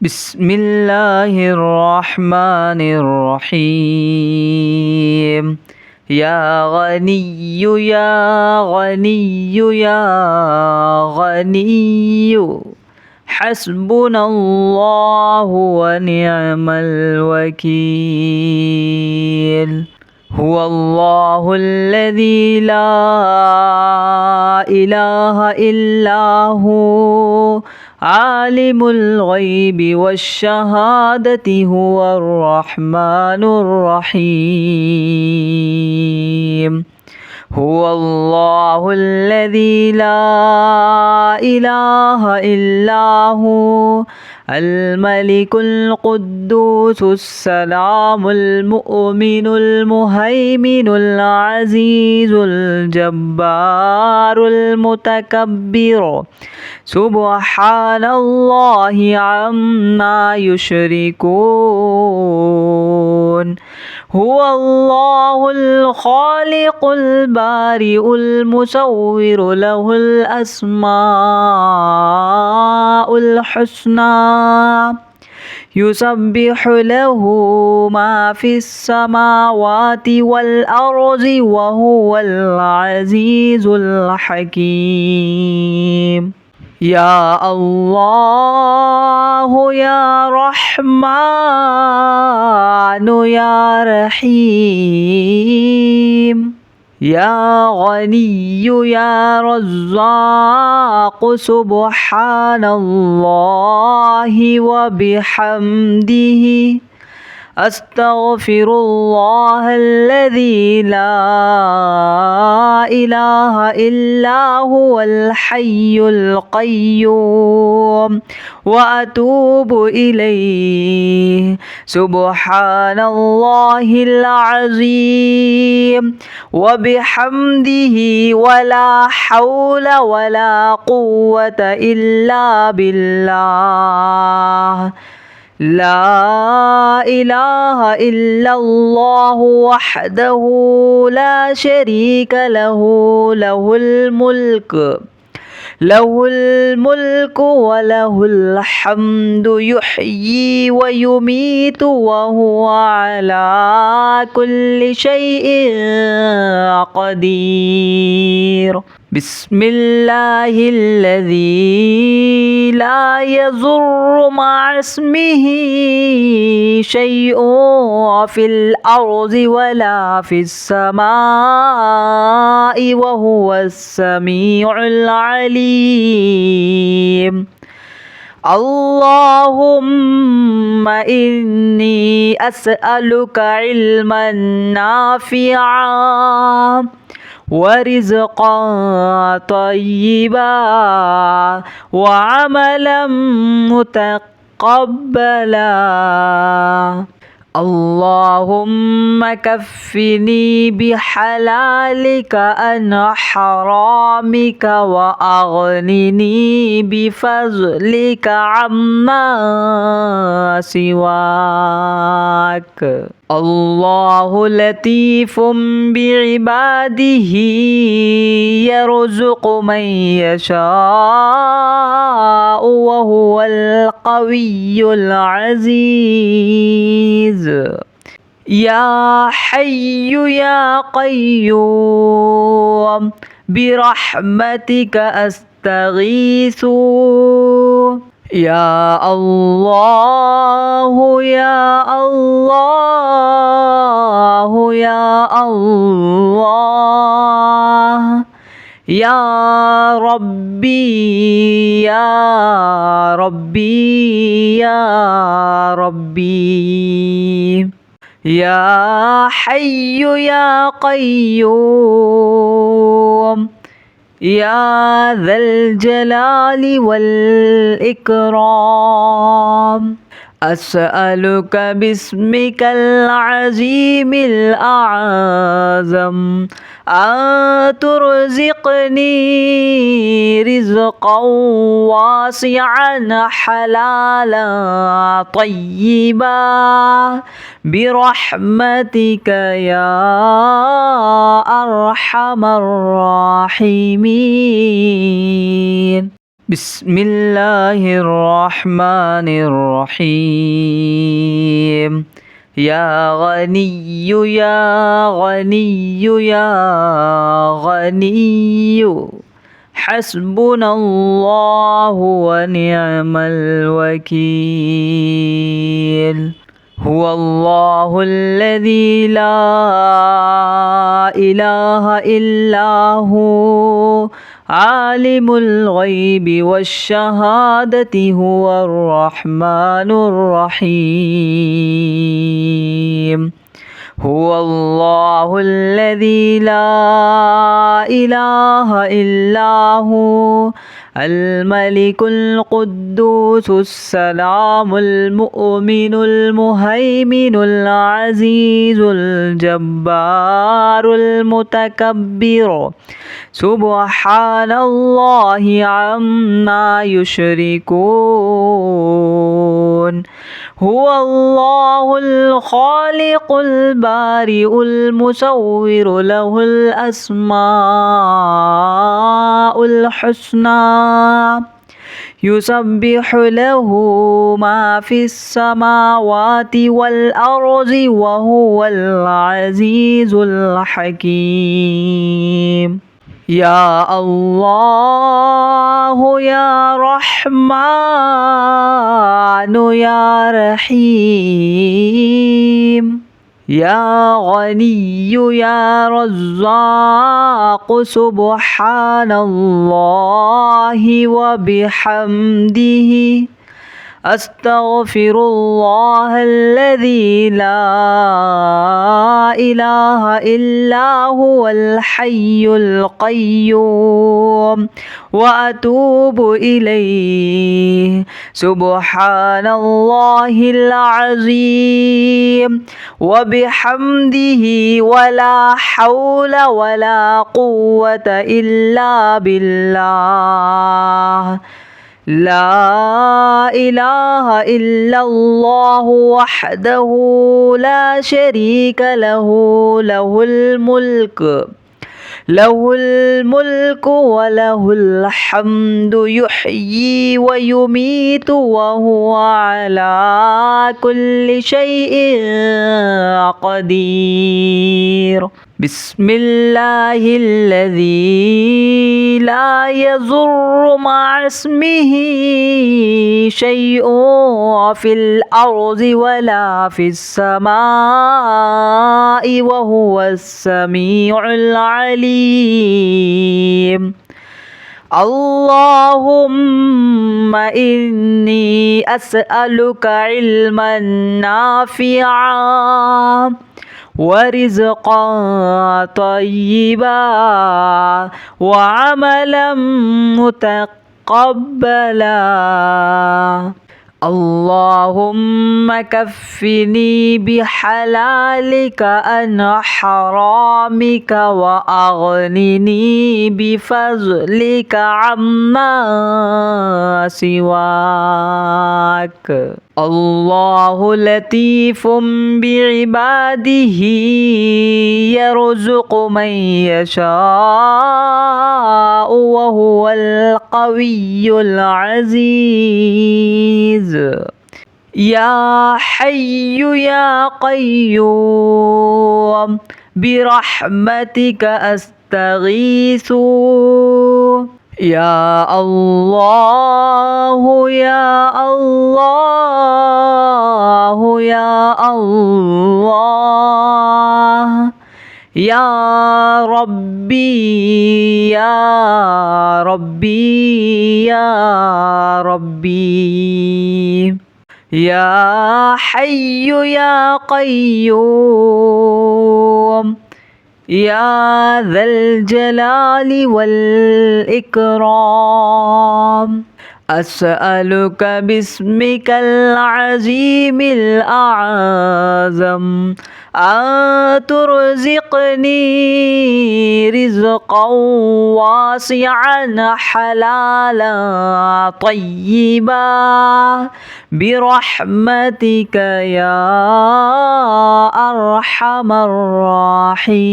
بسم الله الرحمن الرحيم. يا غني يا غني يا غني حسبنا الله ونعم الوكيل. هو الله الذي لا إله إلا هو عالم الغيب والشهادة هو الرحمن الرحيم. هو الله الذي لا إله إلا هو الملك القدوس السلام المؤمن المهيمن العزيز الجبار المتكبر سبحان الله عما يشركون. هو الله الخالق البارئ المصور له الأسماء الحسنى يسبح له ما في السماوات والأرض وهو العزيز الحكيم. يا الله يا رحمن يا رحيم. يا غني يا رزاق سبحان الله وبحمده أستغفر الله الذي لا إله إلا هو الحي القيوم وأتوب إليه. سبحان الله العظيم وبحمده ولا حول ولا قوة إلا بالله. لا إله إلا الله وحده لا شريك له له الملك وله الحمد يحيي ويميت وهو على كل شيء قدير. بسم الله الذي لا يضر مع اسمه شيء في الأرض ولا في السماء وهو السميع العليم. اللهم إني أسألك علما نافعا ورزقا طيبا وعملا متقبلا. اللهم كفني بحلالك عن حرامك وأغنني بفضلك عما سواك. الله لطيف بعباده يرزق من يشاء وهو القوي العزيز. يا حي يا قيوم برحمتك أستغيث. يا الله يا الله يا الله يا ربي يا ربي يا ربي. يا حي يا قيوم يا ذا الجلال والإكرام أسألك باسمك العظيم الأعظم أن ترزقني رزقا واسعا حلالا طيبا برحمتك يا أرحم الراحمين. بسم الله الرحمن الرحيم يا غني يا غني يا غني حسبنا الله ونعم الوكيل هو الله الذي لا إله إلا هو عالم الغيب والشهادة هو الرحمن الرحيم هو الله الذي لا إله إلا هو الملك القدوس السلام المؤمن المهيمن العزيز الجبار المتكبر سبحان الله عما يشركون هو الله الخالق البارئ المصور له الأسماء الحسنى يسبح له ما في السماوات والأرض وهو العزيز الحكيم يا الله يا رحمن يا رحيم يا غني يا رزاق سبحان الله وبحمده أستغفر الله الذي لا إله إلا هو الحي القيوم وأتوب إليه سبحان الله العظيم وبحمده ولا حول ولا قوة إلا بالله لا إله إلا الله وحده لا شريك له له الملك وله الحمد يحيي ويميت وهو على كل شيء قدير بسم الله الذي لا يضر مع اسمه شيء في الأرض ولا في السماء وهو السميع العليم اللهم إني أسألك علما نافعا ورزقا طيبا وعملا متقبلا اللهم كفني بحلالك عن حرامك وأغنني بفضلك عما سواك الله لطيف بعباده يرزق من يشاء وهو القوي العزيز يا حي يا قيوم برحمتك أستغيث يا الله يا الله يا الله يا ربي يا ربي يا ربي يا حي يا قيوم يا ذا الجلال والإكرام أسألك باسمك العظيم الأعظم أن ترزقني رزقا واسعا حلالا طيبا برحمتك يا أرحم الراحمين.